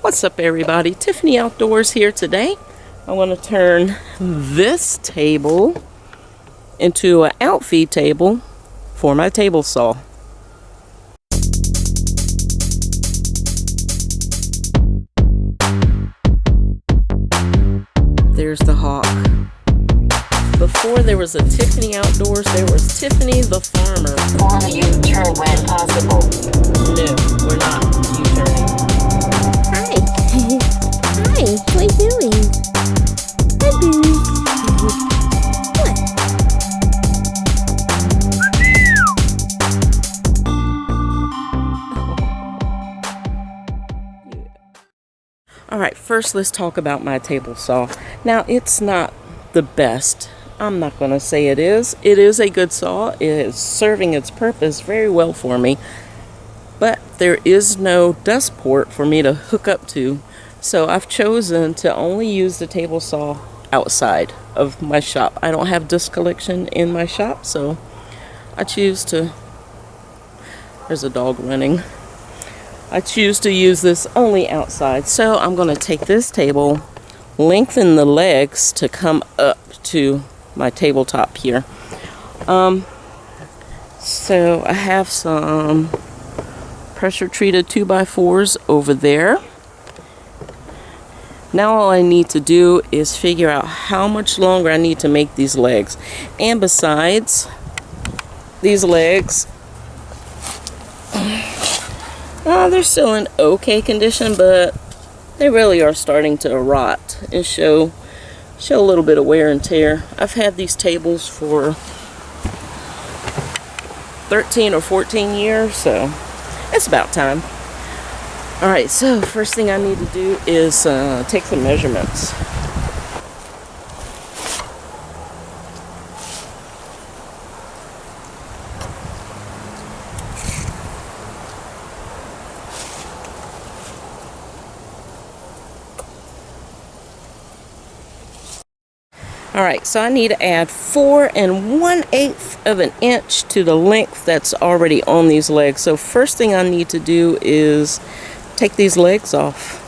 What's up, everybody? Tiffany Outdoors here today. I want to turn this table into an outfeed table for my table saw. There's the hawk. Before there was a Tiffany Outdoors, there was Tiffany the farmer. On a U-turn when possible. No, we're not U-turning. Hi. Hi, what are you doing? Hi, Boo. What? Alright, first let's talk about my table saw. Now, it's not the best. I'm not going to say it is. It is a good saw. It is serving its purpose very well for me. But there is no dust port for me to hook up to. So I've chosen to only use the table saw outside of my shop. I don't have dust collection in my shop, so I choose to... There's a dog running. I choose to use this only outside. So I'm going to take this table, lengthen the legs to come up to my tabletop here. So I have some pressure treated 2x4s over there. Now all I need to do is figure out how much longer I need to make these legs. And besides, these legs, they're still in okay condition, but they really are starting to rot and show a little bit of wear and tear. I've had these tables for 13 or 14 years, so it's about time. Alright, so first thing I need to do is take some measurements. Alright, so I need to add 4 1/8 of an inch to the length that's already on these legs. So first thing I need to do is take these legs off.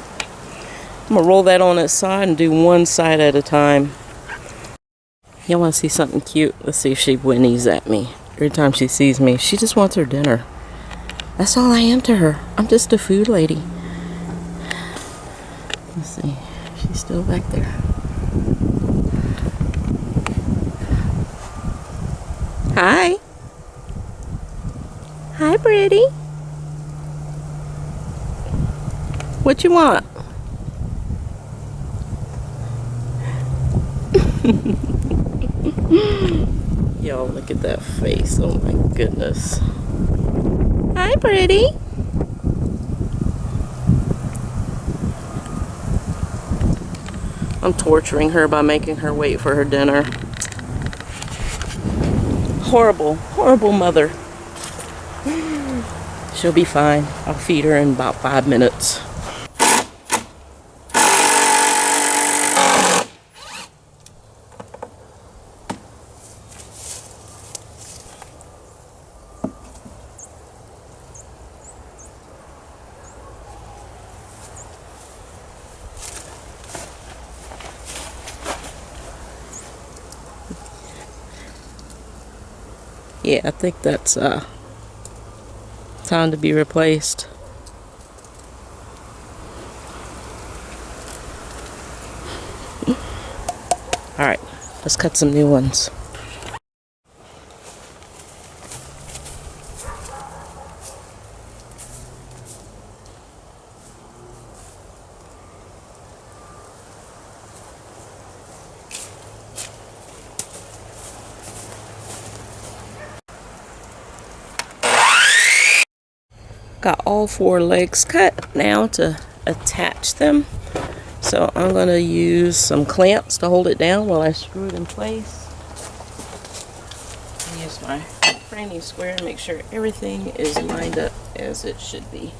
I'm going to roll that on its side and do one side at a time. Y'all want to see something cute? Let's see if she whinnies at me. Every time she sees me, she just wants her dinner. That's all I am to her. I'm just a food lady. Let's see. She's still back there. Hi. Hi, Pretty. What you want? Y'all, look at that face. Oh my goodness. Hi, Pretty. I'm torturing her by making her wait for her dinner. Horrible, horrible mother. She'll be fine. I'll feed her in about 5 minutes. Yeah, I think that's time to be replaced. Alright, let's cut some new ones. Got all 4 legs cut. Now to attach them. So I'm going to use some clamps to hold it down while I screw it in place. Use my framing square and make sure everything is lined up as it should be.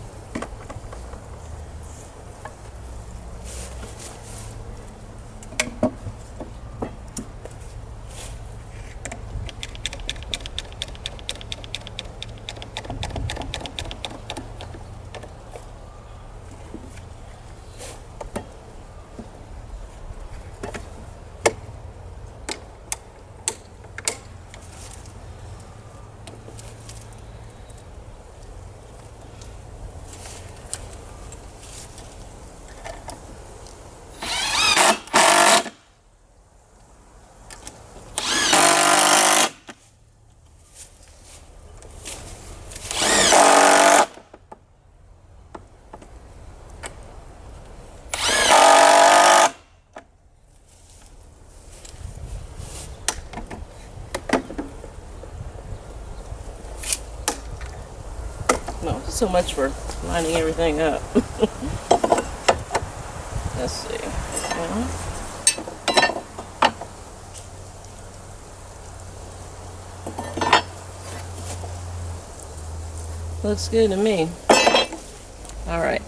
so much for lining everything up. Let's see. Well, looks good to me. All right.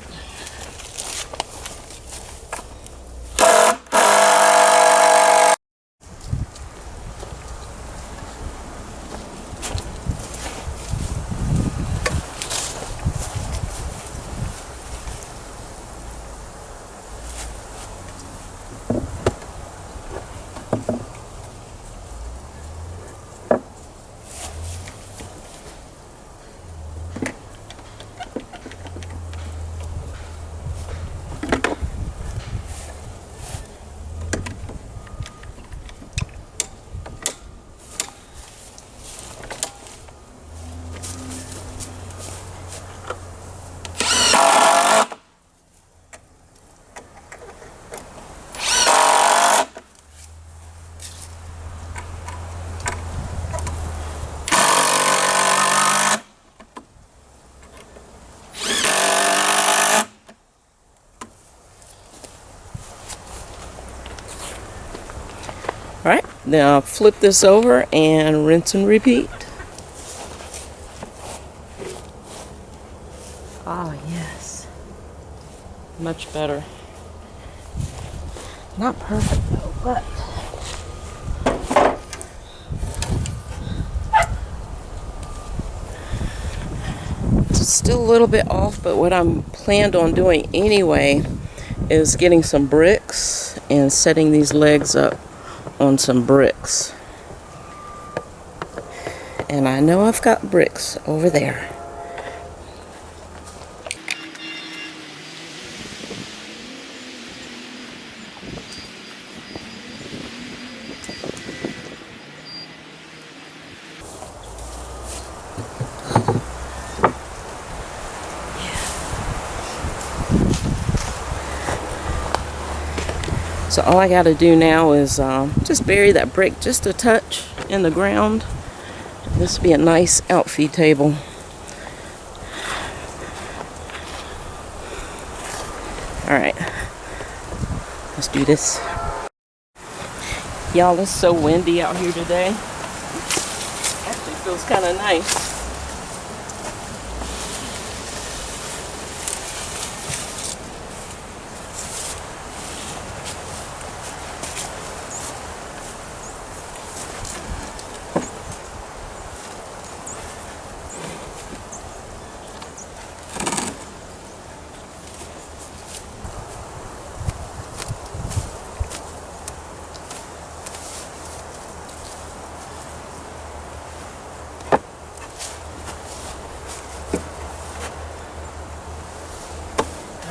All right, now flip this over and rinse and repeat. Ah, yes. Much better. Not perfect though, but it's still a little bit off, but what I'm planned on doing anyway is getting some bricks and setting these legs up on some bricks. And I know I've got bricks over there. So all I got to do now is just bury that brick just a touch in the ground. This will be a nice outfeed table. All right, let's do this. Y'all, it's so windy out here today. Actually feels kind of nice.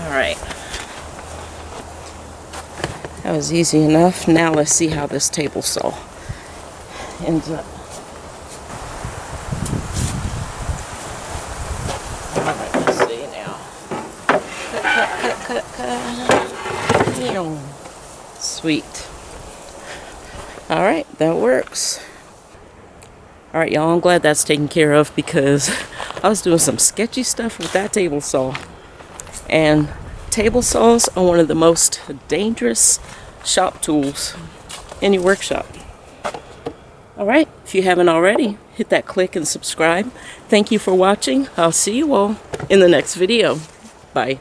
Alright, that was easy enough. Now let's see how this table saw ends up. Alright, let's see now. Cut. Sweet. Alright, that works. Alright, y'all, I'm glad that's taken care of because I was doing some sketchy stuff with that table saw. And table saws are one of the most dangerous shop tools in your workshop. Alright, if you haven't already, hit that click and subscribe. Thank you for watching. I'll see you all in the next video. Bye.